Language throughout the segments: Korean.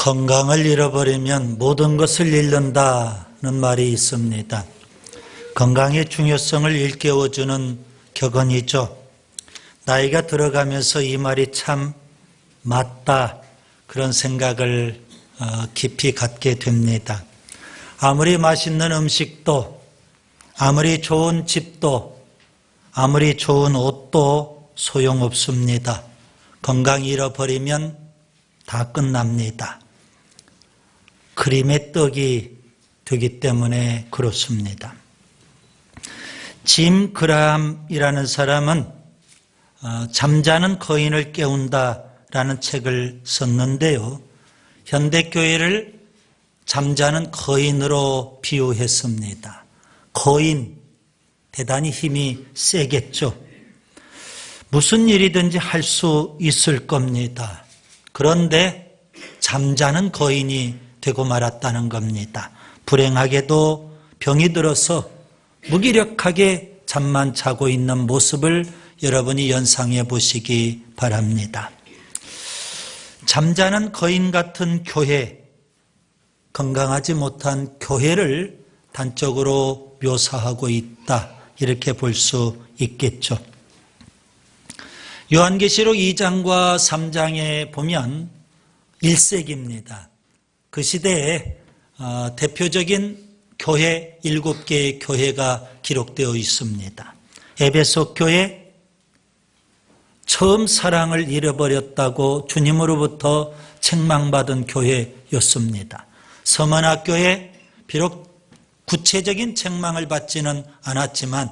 건강을 잃어버리면 모든 것을 잃는다는 말이 있습니다. 건강의 중요성을 일깨워주는 격언이죠. 나이가 들어가면서 이 말이 참 맞다, 그런 생각을 깊이 갖게 됩니다. 아무리 맛있는 음식도, 아무리 좋은 집도, 아무리 좋은 옷도 소용없습니다. 건강 잃어버리면 다 끝납니다. 그림의 떡이 되기 때문에 그렇습니다. 짐 그라함이라는 사람은 잠자는 거인을 깨운다라는 책을 썼는데요. 현대교회를 잠자는 거인으로 비유했습니다. 거인, 대단히 힘이 세겠죠. 무슨 일이든지 할 수 있을 겁니다. 그런데 잠자는 거인이 되고 말았다는 겁니다. 불행하게도 병이 들어서 무기력하게 잠만 자고 있는 모습을 여러분이 연상해 보시기 바랍니다. 잠자는 거인 같은 교회, 건강하지 못한 교회를 단적으로 묘사하고 있다, 이렇게 볼 수 있겠죠. 요한계시록 2장과 3장에 보면 1세기입니다. 그 시대에 대표적인 교회 7개의 교회가 기록되어 있습니다. 에베소 교회, 처음 사랑을 잃어버렸다고 주님으로부터 책망받은 교회였습니다. 서머나 교회, 비록 구체적인 책망을 받지는 않았지만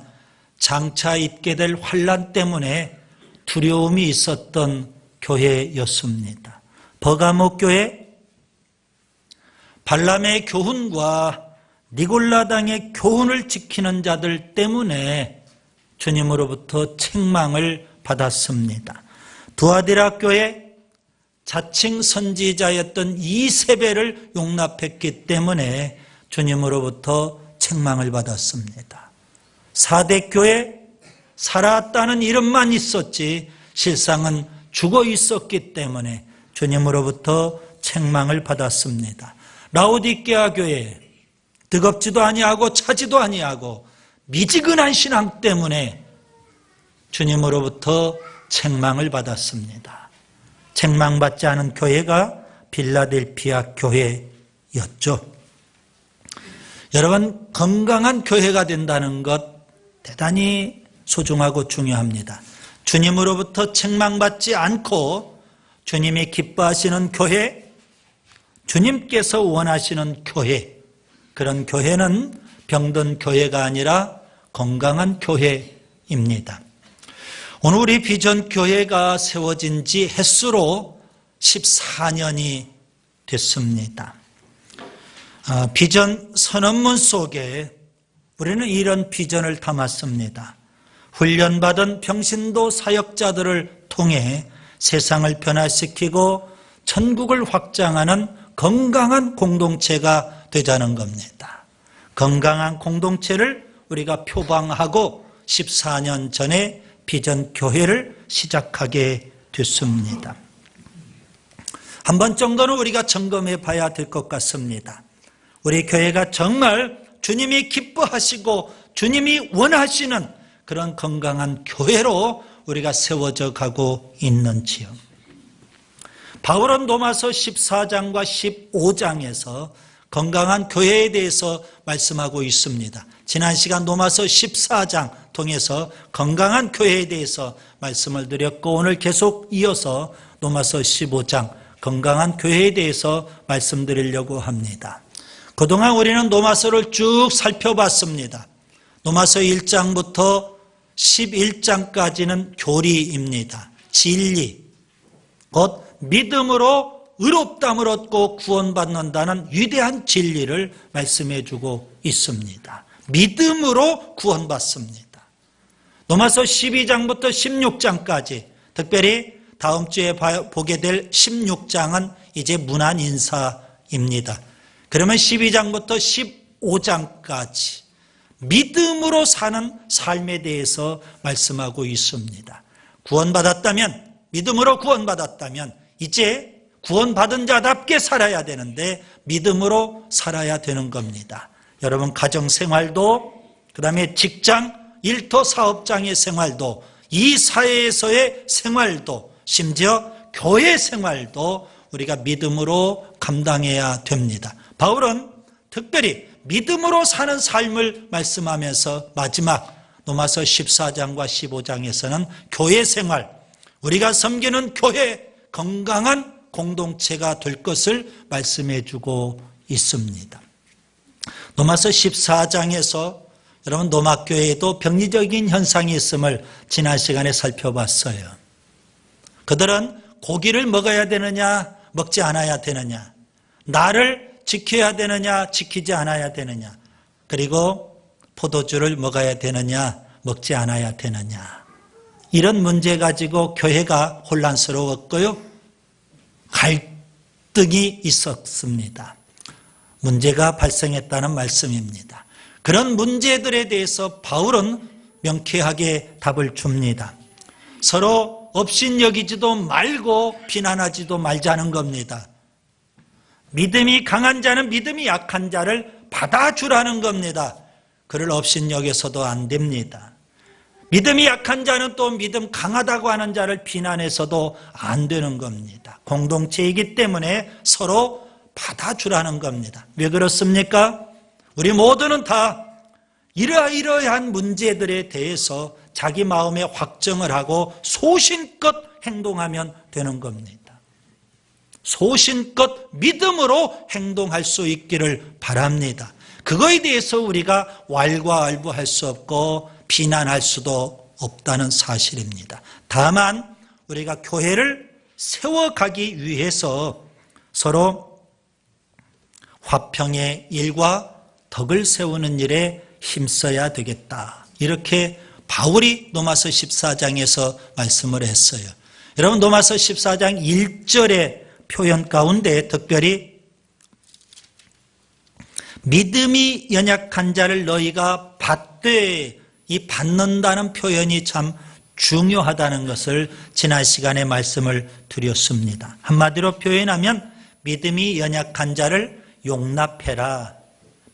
장차 있게 될 환난 때문에 두려움이 있었던 교회였습니다. 버가모 교회, 발람의 교훈과 니골라당의 교훈을 지키는 자들 때문에 주님으로부터 책망을 받았습니다. 두아디라 교회, 자칭 선지자였던 이세벨을 용납했기 때문에 주님으로부터 책망을 받았습니다. 사대 교회, 살아왔다는 이름만 있었지 실상은 죽어 있었기 때문에 주님으로부터 책망을 받았습니다. 라오디게아 교회, 뜨겁지도 아니하고 차지도 아니하고 미지근한 신앙 때문에 주님으로부터 책망을 받았습니다. 책망받지 않은 교회가 빌라델피아 교회였죠. 여러분, 건강한 교회가 된다는 것 대단히 소중하고 중요합니다. 주님으로부터 책망받지 않고 주님이 기뻐하시는 교회, 주님께서 원하시는 교회, 그런 교회는 병든 교회가 아니라 건강한 교회입니다. 오늘 우리 비전 교회가 세워진 지 햇수로 14년이 됐습니다. 비전 선언문 속에 우리는 이런 비전을 담았습니다. 훈련받은 평신도 사역자들을 통해 세상을 변화시키고 천국을 확장하는 건강한 공동체가 되자는 겁니다. 건강한 공동체를 우리가 표방하고 14년 전에 비전 교회를 시작하게 됐습니다. 한 번 정도는 우리가 점검해 봐야 될 것 같습니다. 우리 교회가 정말 주님이 기뻐하시고 주님이 원하시는 그런 건강한 교회로 우리가 세워져 가고 있는지요. 바울은 로마서 14장과 15장에서 건강한 교회에 대해서 말씀하고 있습니다. 지난 시간 로마서 14장 통해서 건강한 교회에 대해서 말씀을 드렸고, 오늘 계속 이어서 로마서 15장 건강한 교회에 대해서 말씀드리려고 합니다. 그동안 우리는 로마서를 쭉 살펴봤습니다. 로마서 1장부터 11장까지는 교리입니다. 진리, 곧 믿음으로 의롭다함을 얻고 구원받는다는 위대한 진리를 말씀해 주고 있습니다. 믿음으로 구원받습니다. 로마서 12장부터 16장까지, 특별히 다음 주에 보게 될 16장은 이제 문안 인사입니다. 그러면 12장부터 15장까지 믿음으로 사는 삶에 대해서 말씀하고 있습니다. 구원받았다면, 믿음으로 구원받았다면 이제 구원받은 자답게 살아야 되는데 믿음으로 살아야 되는 겁니다. 여러분 가정생활도, 그 다음에 직장, 일터 사업장의 생활도, 이 사회에서의 생활도, 심지어 교회 생활도 우리가 믿음으로 감당해야 됩니다. 바울은 특별히 믿음으로 사는 삶을 말씀하면서 마지막 로마서 14장과 15장에서는 교회 생활, 우리가 섬기는 교회, 건강한 공동체가 될 것을 말씀해 주고 있습니다. 로마서 14장에서 여러분 로마교회에도 병리적인 현상이 있음을 지난 시간에 살펴봤어요. 그들은 고기를 먹어야 되느냐 먹지 않아야 되느냐, 나를 지켜야 되느냐 지키지 않아야 되느냐, 그리고 포도주를 먹어야 되느냐 먹지 않아야 되느냐, 이런 문제 가지고 교회가 혼란스러웠고요, 갈등이 있었습니다. 문제가 발생했다는 말씀입니다. 그런 문제들에 대해서 바울은 명쾌하게 답을 줍니다. 서로 업신여기지도 말고 비난하지도 말자는 겁니다. 믿음이 강한 자는 믿음이 약한 자를 받아주라는 겁니다. 그를 업신여겨서도 안 됩니다. 믿음이 약한 자는 또 믿음 강하다고 하는 자를 비난해서도 안 되는 겁니다. 공동체이기 때문에 서로 받아주라는 겁니다. 왜 그렇습니까? 우리 모두는 다 이러이러한 문제들에 대해서 자기 마음에 확정을 하고 소신껏 행동하면 되는 겁니다. 소신껏 믿음으로 행동할 수 있기를 바랍니다. 그거에 대해서 우리가 왈가왈부할 수 없고 비난할 수도 없다는 사실입니다. 다만 우리가 교회를 세워가기 위해서 서로 화평의 일과 덕을 세우는 일에 힘써야 되겠다. 이렇게 바울이 로마서 14장에서 말씀을 했어요. 여러분 로마서 14장 1절의 표현 가운데 특별히 믿음이 연약한 자를 너희가 받되, 이 받는다는 표현이 참 중요하다는 것을 지난 시간에 말씀을 드렸습니다. 한마디로 표현하면 믿음이 연약한 자를 용납해라,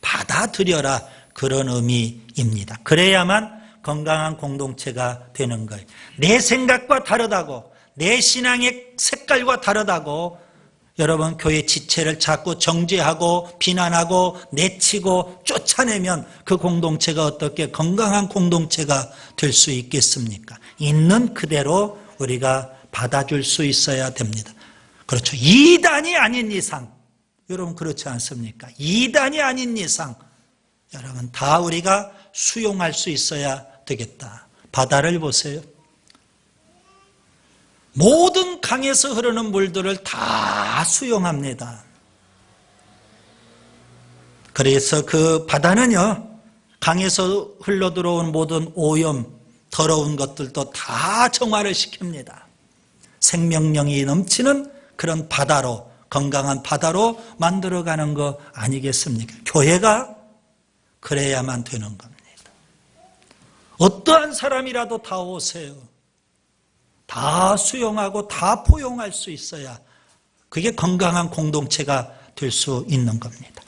받아들여라, 그런 의미입니다. 그래야만 건강한 공동체가 되는 거예요. 내 생각과 다르다고, 내 신앙의 색깔과 다르다고 여러분 교회 지체를 자꾸 정죄하고 비난하고 내치고 쫓아내면 그 공동체가 어떻게 건강한 공동체가 될 수 있겠습니까? 있는 그대로 우리가 받아줄 수 있어야 됩니다. 그렇죠. 이단이 아닌 이상, 여러분 그렇지 않습니까? 이단이 아닌 이상 여러분 다 우리가 수용할 수 있어야 되겠다. 바다를 보세요. 모든 강에서 흐르는 물들을 다 수용합니다. 그래서 그 바다는요, 강에서 흘러들어온 모든 오염, 더러운 것들도 다 정화를 시킵니다. 생명력이 넘치는 그런 바다로, 건강한 바다로 만들어가는 거 아니겠습니까? 교회가 그래야만 되는 겁니다. 어떠한 사람이라도 다 오세요. 다 수용하고 다 포용할 수 있어야 그게 건강한 공동체가 될 수 있는 겁니다.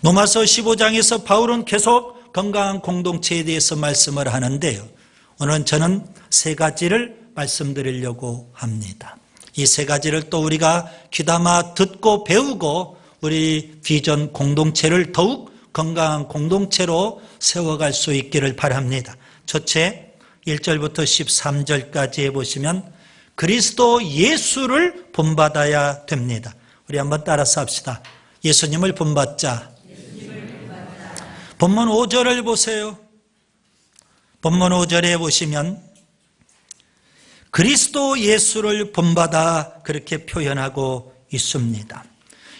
로마서 15장에서 바울은 계속 건강한 공동체에 대해서 말씀을 하는데요. 오늘 저는 세 가지를 말씀드리려고 합니다. 이 세 가지를 또 우리가 귀담아 듣고 배우고 우리 비전 공동체를 더욱 건강한 공동체로 세워갈 수 있기를 바랍니다. 첫째, 1절부터 13절까지 보시면 그리스도 예수를 본받아야 됩니다. 우리 한번 따라서 합시다. 예수님을 본받자. 본문 5절을 보세요. 본문 5절에 보시면 그리스도 예수를 본받아 그렇게 표현하고 있습니다.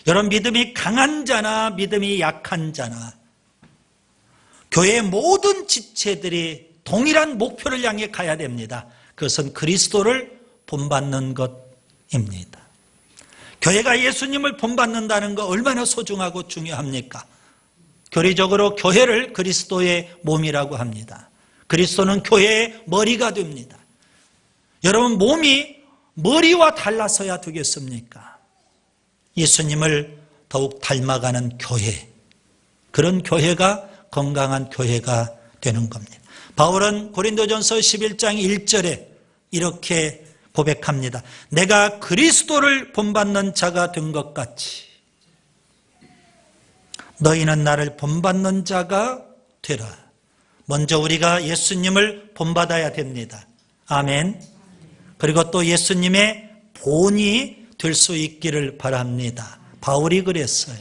여러분 믿음이 강한 자나 믿음이 약한 자나 교회의 모든 지체들이 동일한 목표를 향해 가야 됩니다. 그것은 그리스도를 본받는 것입니다. 교회가 예수님을 본받는다는 거 얼마나 소중하고 중요합니까? 교리적으로 교회를 그리스도의 몸이라고 합니다. 그리스도는 교회의 머리가 됩니다. 여러분 몸이 머리와 달라서야 되겠습니까? 예수님을 더욱 닮아가는 교회, 그런 교회가 건강한 교회가 되는 겁니다. 바울은 고린도전서 11장 1절에 이렇게 고백합니다. 내가 그리스도를 본받는 자가 된 것 같이 너희는 나를 본받는 자가 되라. 먼저 우리가 예수님을 본받아야 됩니다. 아멘. 그리고 또 예수님의 본이 될 수 있기를 바랍니다. 바울이 그랬어요.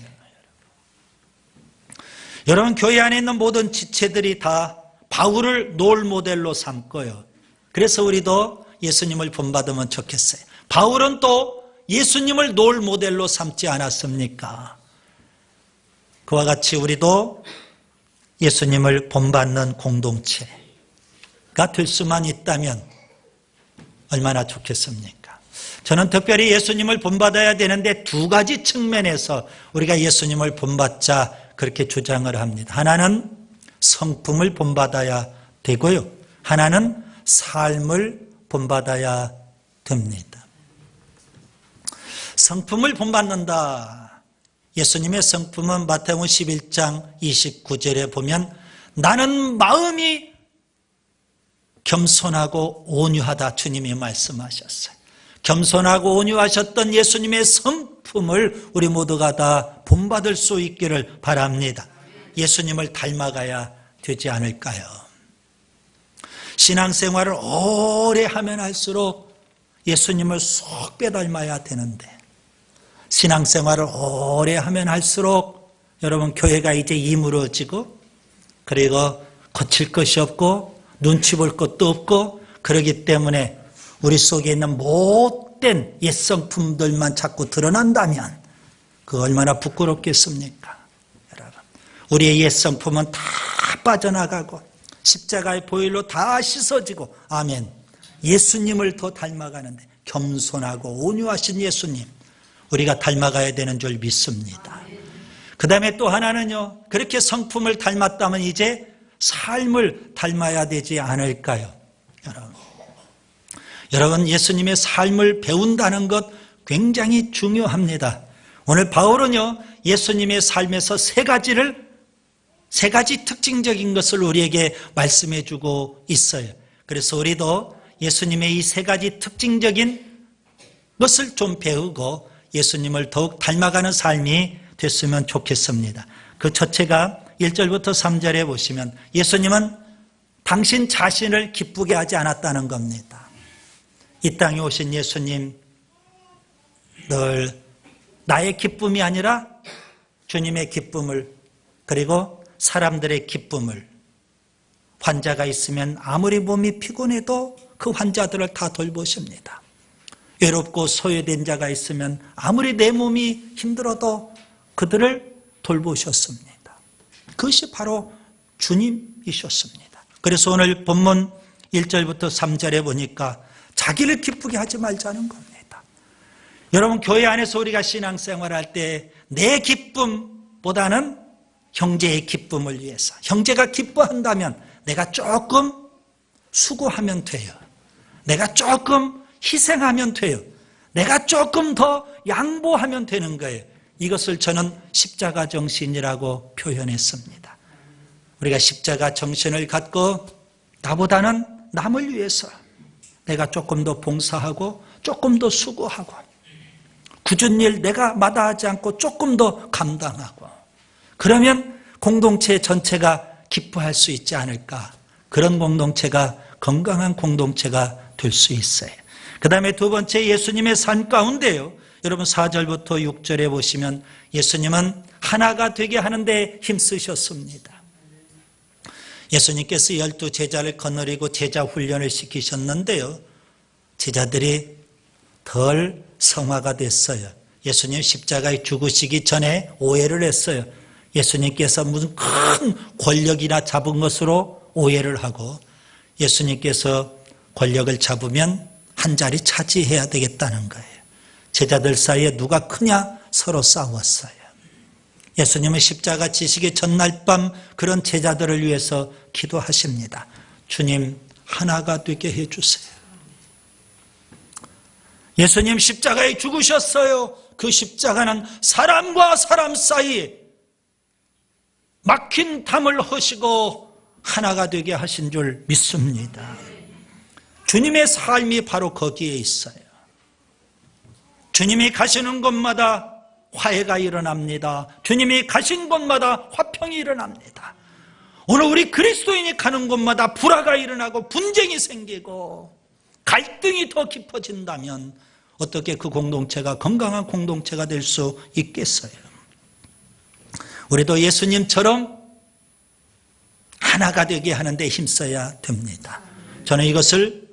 여러분, 교회 안에 있는 모든 지체들이 다 바울을 롤 모델로 삼고요. 그래서 우리도 예수님을 본받으면 좋겠어요. 바울은 또 예수님을 롤 모델로 삼지 않았습니까? 그와 같이 우리도 예수님을 본받는 공동체가 될 수만 있다면 얼마나 좋겠습니까? 저는 특별히 예수님을 본받아야 되는데 두 가지 측면에서 우리가 예수님을 본받자 그렇게 주장을 합니다. 하나는 성품을 본받아야 되고요. 하나는 삶을 본받아야 됩니다. 성품을 본받는다. 예수님의 성품은 마태복음 11장 29절에 보면 나는 마음이 겸손하고 온유하다 주님이 말씀하셨어요. 겸손하고 온유하셨던 예수님의 성품을 우리 모두가 다 본받을 수 있기를 바랍니다. 예수님을 닮아가야 되지 않을까요? 신앙생활을 오래 하면 할수록 예수님을 쏙 빼닮아야 되는데 신앙생활을 오래 하면 할수록 여러분 교회가 이제 이물어지고 그리고 거칠 것이 없고 눈치 볼 것도 없고 그러기 때문에 우리 속에 있는 못된 옛성품들만 자꾸 드러난다면 그 얼마나 부끄럽겠습니까? 여러분, 우리의 옛성품은 다 빠져나가고 십자가의 보혈로 다 씻어지고 아멘. 예수님을 더 닮아가는데 겸손하고 온유하신 예수님 우리가 닮아가야 되는 줄 믿습니다. 그 다음에 또 하나는요, 그렇게 성품을 닮았다면 이제 삶을 닮아야 되지 않을까요? 여러분, 예수님의 삶을 배운다는 것 굉장히 중요합니다. 오늘 바울은요, 예수님의 삶에서 세 가지 특징적인 것을 우리에게 말씀해 주고 있어요. 그래서 우리도 예수님의 이 세 가지 특징적인 것을 좀 배우고 예수님을 더욱 닮아가는 삶이 됐으면 좋겠습니다. 그 첫째가 1절부터 3절에 보시면 예수님은 당신 자신을 기쁘게 하지 않았다는 겁니다. 이 땅에 오신 예수님 늘 나의 기쁨이 아니라 주님의 기쁨을 그리고 사람들의 기쁨을 환자가 있으면 아무리 몸이 피곤해도 그 환자들을 다 돌보십니다. 외롭고 소외된 자가 있으면 아무리 내 몸이 힘들어도 그들을 돌보셨습니다. 그것이 바로 주님이셨습니다. 그래서 오늘 본문 1절부터 3절에 보니까 자기를 기쁘게 하지 말자는 겁니다. 여러분, 교회 안에서 우리가 신앙생활할 때 내 기쁨보다는 형제의 기쁨을 위해서 형제가 기뻐한다면 내가 조금 수고하면 돼요. 내가 조금 희생하면 돼요. 내가 조금 더 양보하면 되는 거예요. 이것을 저는 십자가 정신이라고 표현했습니다. 우리가 십자가 정신을 갖고 나보다는 남을 위해서 내가 조금 더 봉사하고 조금 더 수고하고 굳은 일 내가 마다하지 않고 조금 더 감당하고 그러면 공동체 전체가 기뻐할 수 있지 않을까. 그런 공동체가 건강한 공동체가 될 수 있어요. 그 다음에 두 번째 예수님의 삶 가운데요. 여러분 4절부터 6절에 보시면 예수님은 하나가 되게 하는데 힘쓰셨습니다. 예수님께서 12 제자를 거느리고 제자 훈련을 시키셨는데요. 제자들이 덜 성화가 됐어요. 예수님 십자가에 죽으시기 전에 오해를 했어요. 예수님께서 무슨 큰 권력이나 잡은 것으로 오해를 하고 예수님께서 권력을 잡으면 한 자리 차지해야 되겠다는 거예요. 제자들 사이에 누가 크냐 서로 싸웠어요. 예수님은 십자가 지시기 전날 밤 그런 제자들을 위해서 기도하십니다. 주님 하나가 되게 해주세요. 예수님 십자가에 죽으셨어요. 그 십자가는 사람과 사람 사이에 막힌 담을 허시고 하나가 되게 하신 줄 믿습니다. 주님의 삶이 바로 거기에 있어요. 주님이 가시는 곳마다 화해가 일어납니다. 주님이 가신 곳마다 화평이 일어납니다. 오늘 우리 그리스도인이 가는 곳마다 불화가 일어나고 분쟁이 생기고 갈등이 더 깊어진다면 어떻게 그 공동체가 건강한 공동체가 될 수 있겠어요? 우리도 예수님처럼 하나가 되게 하는데 힘써야 됩니다. 저는 이것을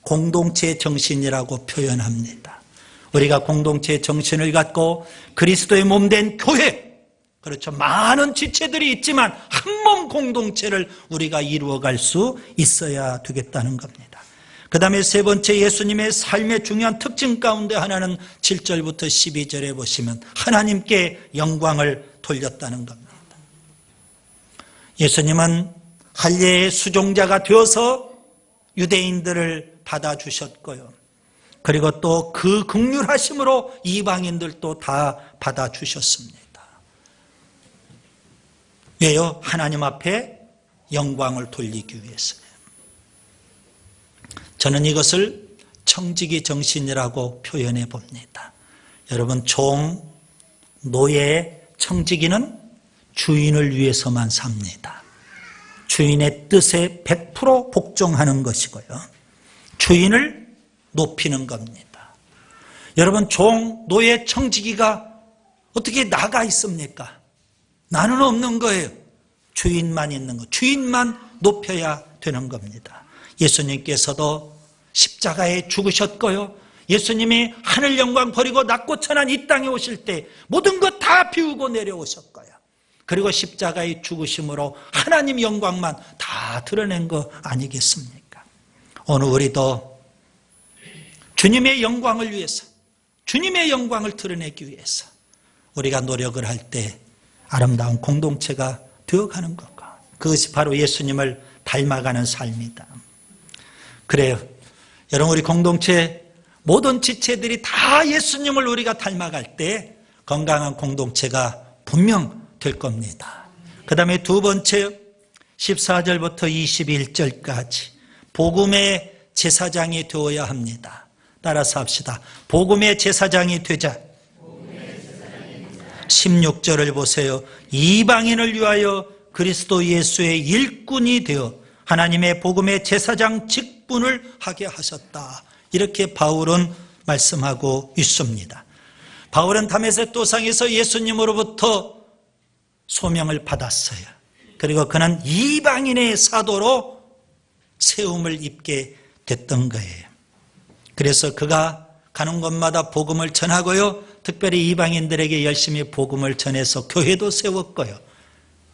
공동체의 정신이라고 표현합니다. 우리가 공동체의 정신을 갖고 그리스도의 몸된 교회, 그렇죠, 많은 지체들이 있지만 한 몸 공동체를 우리가 이루어갈 수 있어야 되겠다는 겁니다. 그 다음에 세 번째, 예수님의 삶의 중요한 특징 가운데 하나는 7절부터 12절에 보시면 하나님께 영광을 돌렸다는 겁니다. 예수님은 할례의 수종자가 되어서 유대인들을 받아주셨고요. 그리고 또 그 긍휼하심으로 이방인들도 다 받아주셨습니다. 왜요? 하나님 앞에 영광을 돌리기 위해서요. 저는 이것을 청지기 정신이라고 표현해 봅니다. 여러분, 종, 노예, 청지기는 주인을 위해서만 삽니다. 주인의 뜻에 100% 복종하는 것이고요. 주인을 높이는 겁니다. 여러분, 종, 노예, 청지기가 어떻게 나가 있습니까? 나는 없는 거예요. 주인만 있는 거. 주인만 높여야 되는 겁니다. 예수님께서도 십자가에 죽으셨고요. 예수님이 하늘 영광 버리고 낮고 천한 이 땅에 오실 때 모든 것 다 비우고 내려오셨고요. 그리고 십자가의 죽으심으로 하나님 영광만 다 드러낸 거 아니겠습니까? 오늘 우리도 주님의 영광을 위해서, 주님의 영광을 드러내기 위해서 우리가 노력을 할 때 아름다운 공동체가 되어가는 거고, 그것이 바로 예수님을 닮아가는 삶이다. 그래요. 여러분, 우리 공동체 모든 지체들이 다 예수님을 우리가 닮아갈 때 건강한 공동체가 분명 될 겁니다. 그 다음에 두 번째, 14절부터 21절까지 복음의 제사장이 되어야 합니다. 따라서 합시다. 복음의 제사장이 되자. 16절을 보세요. 이방인을 위하여 그리스도 예수의 일꾼이 되어 하나님의 복음의 제사장 직분을 하게 하셨다. 이렇게 바울은 말씀하고 있습니다. 바울은 다메섹 도상에서 예수님으로부터 소명을 받았어요. 그리고 그는 이방인의 사도로 세움을 입게 됐던 거예요. 그래서 그가 가는 곳마다 복음을 전하고요, 특별히 이방인들에게 열심히 복음을 전해서 교회도 세웠고요.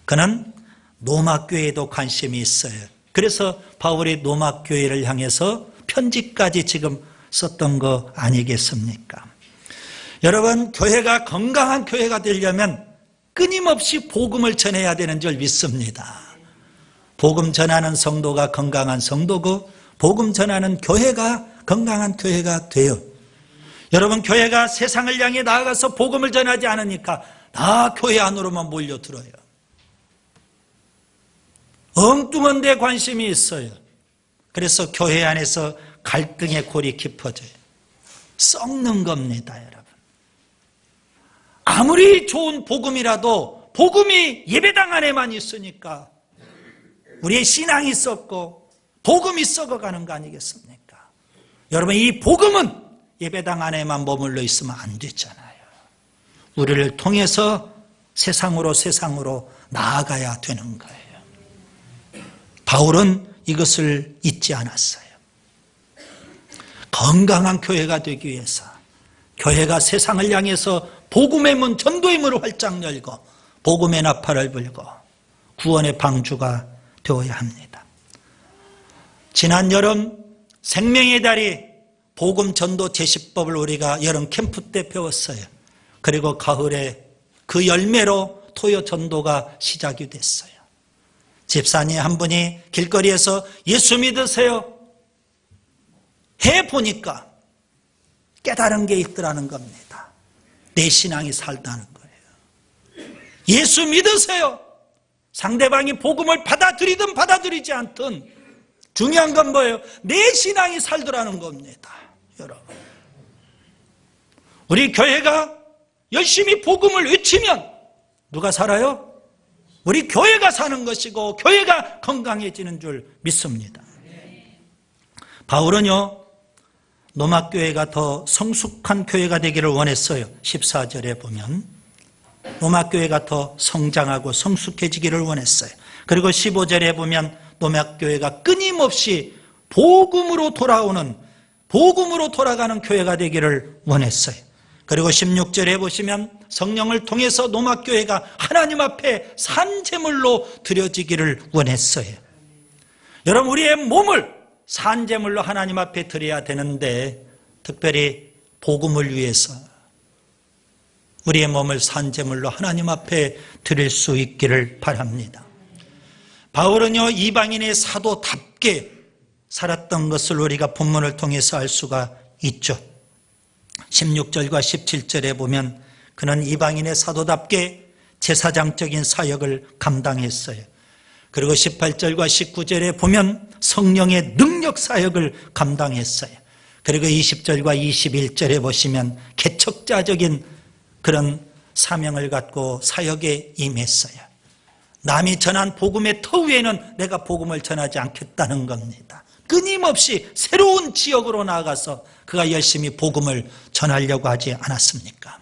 그는 노마교회에도 관심이 있어요. 그래서 바울이 노마교회를 향해서 편지까지 지금 썼던 거 아니겠습니까? 여러분, 교회가 건강한 교회가 되려면 끊임없이 복음을 전해야 되는 줄 믿습니다. 복음 전하는 성도가 건강한 성도고, 복음 전하는 교회가 건강한 교회가 돼요. 여러분, 교회가 세상을 향해 나아가서 복음을 전하지 않으니까 다 교회 안으로만 몰려들어요. 엉뚱한 데 관심이 있어요. 그래서 교회 안에서 갈등의 골이 깊어져요. 썩는 겁니다, 여러분. 아무리 좋은 복음이라도 복음이 예배당 안에만 있으니까 우리의 신앙이 썩고 복음이 썩어가는 거 아니겠습니까? 여러분, 이 복음은 예배당 안에만 머물러 있으면 안 되잖아요. 우리를 통해서 세상으로 나아가야 되는 거예요. 바울은 이것을 잊지 않았어요. 건강한 교회가 되기 위해서 교회가 세상을 향해서 복음의 문, 전도의 문을 활짝 열고 복음의 나팔을 불고 구원의 방주가 되어야 합니다. 지난 여름 생명의 달이 복음 전도 제시법을 우리가 여름 캠프 때 배웠어요. 그리고 가을에 그 열매로 토요 전도가 시작이 됐어요. 집사님 한 분이 길거리에서 예수 믿으세요 해보니까 깨달은 게 있더라는 겁니다. 내 신앙이 살다는 거예요. 예수 믿으세요. 상대방이 복음을 받아들이든 받아들이지 않든 중요한 건 뭐예요? 내 신앙이 살더라는 겁니다. 여러분, 우리 교회가 열심히 복음을 외치면 누가 살아요? 우리 교회가 사는 것이고 교회가 건강해지는 줄 믿습니다. 바울은요, 로마교회가 더 성숙한 교회가 되기를 원했어요. 14절에 보면 로마교회가 더 성장하고 성숙해지기를 원했어요. 그리고 15절에 보면 로마교회가 끊임없이 복음으로 돌아가는 교회가 되기를 원했어요. 그리고 16절에 보시면 성령을 통해서 로마교회가 하나님 앞에 산제물로 드려지기를 원했어요. 여러분, 우리의 몸을 산제물로 하나님 앞에 드려야 되는데 특별히 복음을 위해서 우리의 몸을 산제물로 하나님 앞에 드릴 수 있기를 바랍니다. 바울은요, 이방인의 사도답게 살았던 것을 우리가 본문을 통해서 알 수가 있죠. 16절과 17절에 보면 그는 이방인의 사도답게 제사장적인 사역을 감당했어요. 그리고 18절과 19절에 보면 성령의 능력 사역을 감당했어요. 그리고 20절과 21절에 보시면 개척자적인 그런 사명을 갖고 사역에 임했어요. 남이 전한 복음의 터 위에는 내가 복음을 전하지 않겠다는 겁니다. 끊임없이 새로운 지역으로 나아가서 그가 열심히 복음을 전하려고 하지 않았습니까?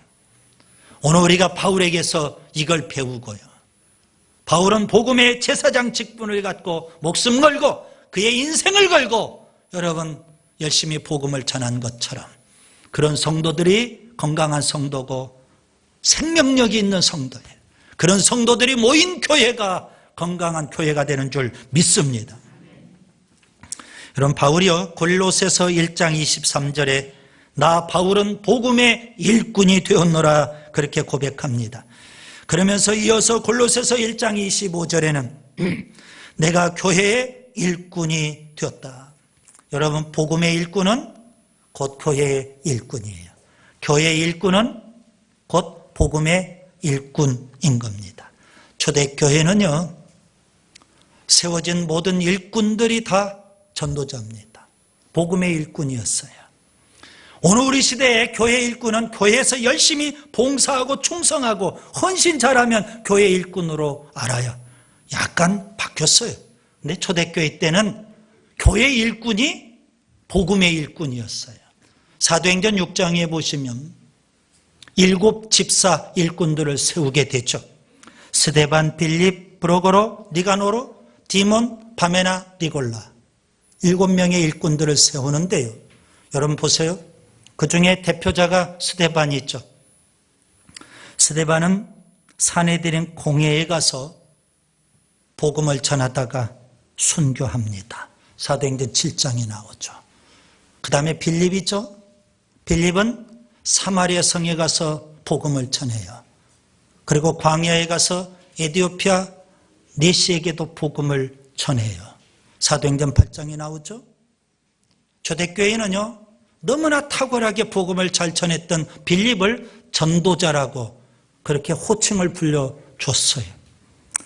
오늘 우리가 바울에게서 이걸 배우고요. 바울은 복음의 제사장 직분을 갖고 목숨 걸고 그의 인생을 걸고 여러분 열심히 복음을 전한 것처럼 그런 성도들이 건강한 성도고 생명력이 있는 성도예요. 그런 성도들이 모인 교회가 건강한 교회가 되는 줄 믿습니다. 여러분, 바울이요, 골로새서 1장 23절에 나 바울은 복음의 일꾼이 되었노라 그렇게 고백합니다. 그러면서 이어서 골로새서 1장 25절에는 내가 교회의 일꾼이 되었다. 여러분, 복음의 일꾼은 곧 교회의 일꾼이에요. 교회의 일꾼은 곧 복음의 일꾼인 겁니다. 초대교회는요, 세워진 모든 일꾼들이 다 전도자입니다. 복음의 일꾼이었어요. 오늘 우리 시대의 교회 일꾼은 교회에서 열심히 봉사하고 충성하고 헌신 잘하면 교회 일꾼으로 알아요. 약간 바뀌었어요. 근데 초대교회 때는 교회 일꾼이 복음의 일꾼이었어요. 사도행전 6장에 보시면 7 집사 일꾼들을 세우게 되죠. 스데반, 빌립, 브로고로, 니가노로, 디몬, 바메나, 니골라 7명의 일꾼들을 세우는데요. 여러분 보세요. 그 중에 대표자가 스데반이 있죠. 스데반은 사내들인 공회에 가서 복음을 전하다가 순교합니다. 사도행전 7장에 나오죠. 그 다음에 빌립이죠. 빌립은 사마리아 성에 가서 복음을 전해요. 그리고 광야에 가서 에티오피아 네시에게도 복음을 전해요. 사도행전 8장에 나오죠. 초대교회는요, 너무나 탁월하게 복음을 잘 전했던 빌립을 전도자라고 그렇게 호칭을 불려줬어요.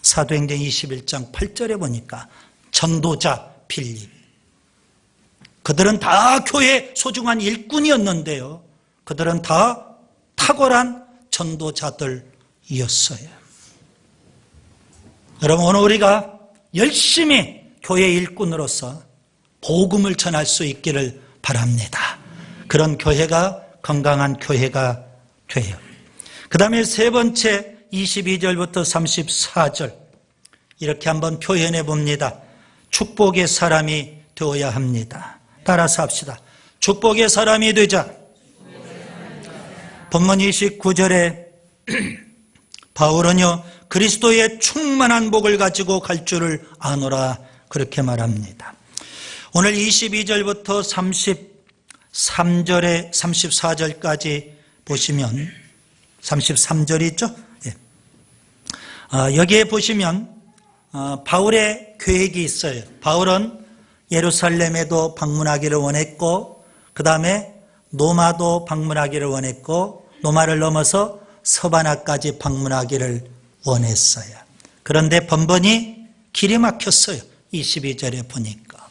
사도행전 21장 8절에 보니까 전도자 빌립. 그들은 다 교회의 소중한 일꾼이었는데요. 그들은 다 탁월한 전도자들이었어요. 여러분, 오늘 우리가 열심히 교회 일꾼으로서 복음을 전할 수 있기를 바랍니다. 그런 교회가 건강한 교회가 돼요. 그 다음에 세 번째 22절부터 34절 이렇게 한번 표현해 봅니다. 축복의 사람이 되어야 합니다. 따라서 합시다. 축복의 사람이 되자. 본문 29절에 바울은요, 그리스도의 충만한 복을 가지고 갈 줄을 아노라 그렇게 말합니다. 오늘 22절부터 33절에 34절까지 보시면 33절이 있죠. 예. 여기에 보시면 바울의 계획이 있어요. 바울은 예루살렘에도 방문하기를 원했고 그 다음에 노마도 방문하기를 원했고 노마를 넘어서 서바나까지 방문하기를 원했어요. 그런데 번번이 길이 막혔어요. 22절에 보니까.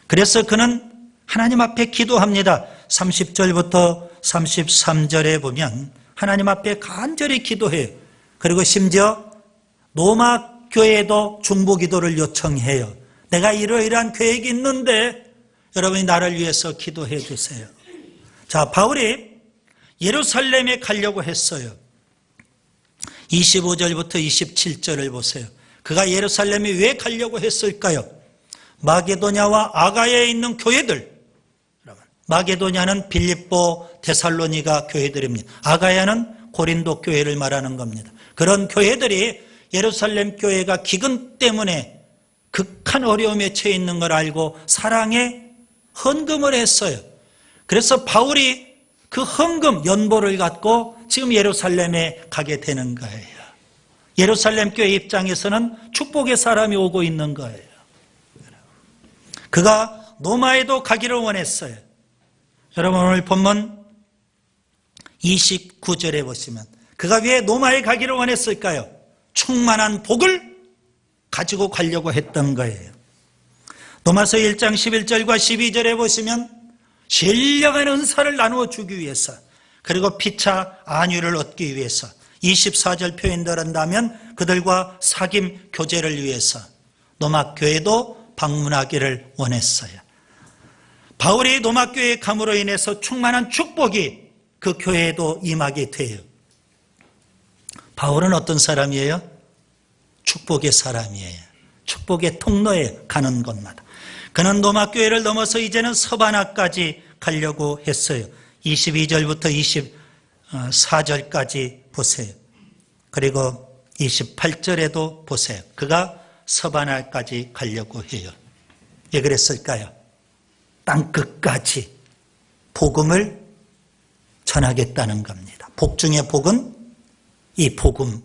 그래서 그는 하나님 앞에 기도합니다. 30절부터 33절에 보면 하나님 앞에 간절히 기도해요. 그리고 심지어 노마 교회에도 중보기도를 요청해요. 내가 이러이러한 계획이 있는데 여러분이 나를 위해서 기도해 주세요. 자, 바울이 예루살렘에 가려고 했어요. 25절부터 27절을 보세요. 그가 예루살렘에 왜 가려고 했을까요? 마게도냐와 아가야에 있는 교회들, 마게도냐는 빌립보, 데살로니가 교회들입니다. 아가야는 고린도 교회를 말하는 겁니다. 그런 교회들이 예루살렘 교회가 기근 때문에 극한 어려움에 처해 있는 걸 알고 사랑에 헌금을 했어요. 그래서 바울이 그 헌금 연보를 갖고 지금 예루살렘에 가게 되는 거예요. 예루살렘 교회 입장에서는 축복의 사람이 오고 있는 거예요. 그가 노마에도 가기를 원했어요. 여러분 오늘 본문 29절에 보시면 그가 왜 노마에 가기를 원했을까요? 충만한 복을 가지고 가려고 했던 거예요. 노마서 1장 11절과 12절에 보시면 신령한 은사를 나누어 주기 위해서 그리고 피차 안위를 얻기 위해서 24절 표현대로 한다면 그들과 사귐 교제를 위해서 노마 교회도 방문하기를 원했어요. 바울이 노마 교회에 감으로 인해서 충만한 축복이 그 교회에도 임하게 돼요. 바울은 어떤 사람이에요? 축복의 사람이에요. 축복의 통로에 가는 곳마다. 그는 노마교회를 넘어서 이제는 서바나까지 가려고 했어요. 22절부터 24절까지 보세요. 그리고 28절에도 보세요. 그가 서바나까지 가려고 해요. 왜 그랬을까요? 땅끝까지 복음을 전하겠다는 겁니다. 복 중의 복은 이 복음이거든요.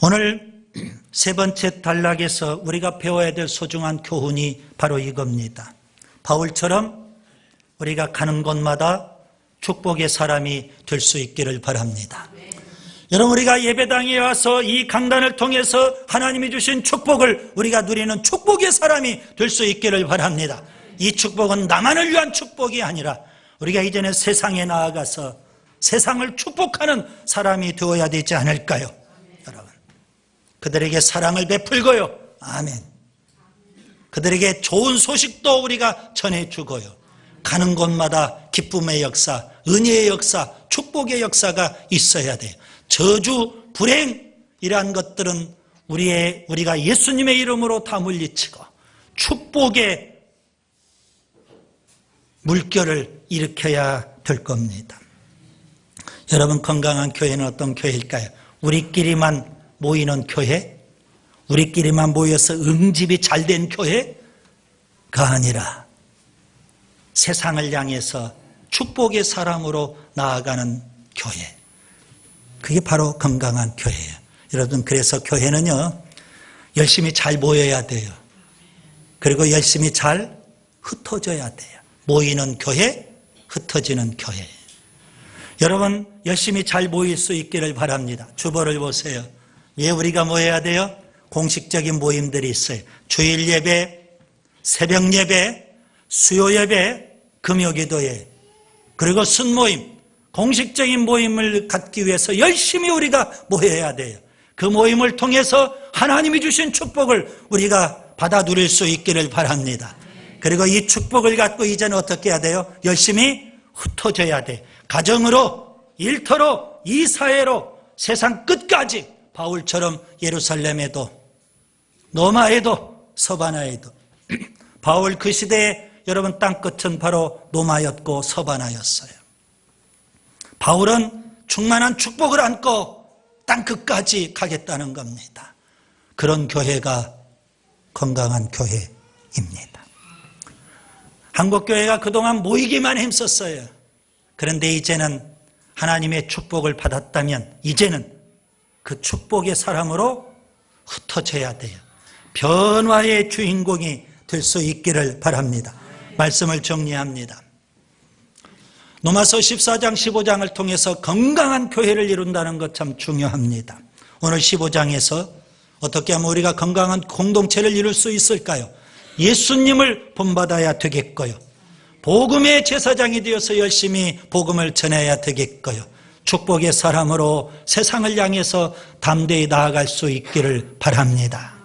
오늘 세 번째 단락에서 우리가 배워야 될 소중한 교훈이 바로 이겁니다. 바울처럼 우리가 가는 곳마다 축복의 사람이 될 수 있기를 바랍니다. 여러분 우리가 예배당에 와서 이 강단을 통해서 하나님이 주신 축복을 우리가 누리는 축복의 사람이 될 수 있기를 바랍니다. 이 축복은 나만을 위한 축복이 아니라 우리가 이제는 세상에 나아가서 세상을 축복하는 사람이 되어야 되지 않을까요? 여러분 그들에게 사랑을 베풀고요. 아멘. 그들에게 좋은 소식도 우리가 전해주고요. 가는 곳마다 기쁨의 역사, 은혜의 역사, 축복의 역사가 있어야 돼요. 저주, 불행이라는 것들은 우리가 예수님의 이름으로 다 물리치고 축복의 물결을 일으켜야 될 겁니다. 여러분 건강한 교회는 어떤 교회일까요? 우리끼리만 모이는 교회? 우리끼리만 모여서 응집이 잘된 교회가 아니라 세상을 향해서 축복의 사람으로 나아가는 교회. 그게 바로 건강한 교회예요. 여러분 그래서 교회는요 열심히 잘 모여야 돼요. 그리고 열심히 잘 흩어져야 돼요. 모이는 교회, 흩어지는 교회. 여러분 열심히 잘 모일 수 있기를 바랍니다. 주보를 보세요. 왜 우리가 모여야 돼요? 공식적인 모임들이 있어요. 주일 예배, 새벽 예배, 수요 예배, 금요기도회, 그리고 순모임, 공식적인 모임을 갖기 위해서 열심히 우리가 모여야 돼요. 그 모임을 통해서 하나님이 주신 축복을 우리가 받아 누릴 수 있기를 바랍니다. 그리고 이 축복을 갖고 이제는 어떻게 해야 돼요? 열심히 흩어져야 돼. 가정으로, 일터로, 이 사회로, 세상 끝까지 바울처럼 예루살렘에도, 노마에도, 서바나에도. 바울 그 시대에 여러분 땅끝은 바로 노마였고 서바나였어요. 바울은 충만한 축복을 안고 땅끝까지 가겠다는 겁니다. 그런 교회가 건강한 교회입니다. 한국교회가 그동안 모이기만 힘썼어요. 그런데 이제는 하나님의 축복을 받았다면 이제는 그 축복의 사람으로 흩어져야 돼요. 변화의 주인공이 될 수 있기를 바랍니다. 말씀을 정리합니다. 로마서 14장 15장을 통해서 건강한 교회를 이룬다는 것 참 중요합니다. 오늘 15장에서 어떻게 하면 우리가 건강한 공동체를 이룰 수 있을까요? 예수님을 본받아야 되겠고요, 복음의 제사장이 되어서 열심히 복음을 전해야 되겠고요, 축복의 사람으로 세상을 향해서 담대히 나아갈 수 있기를 바랍니다.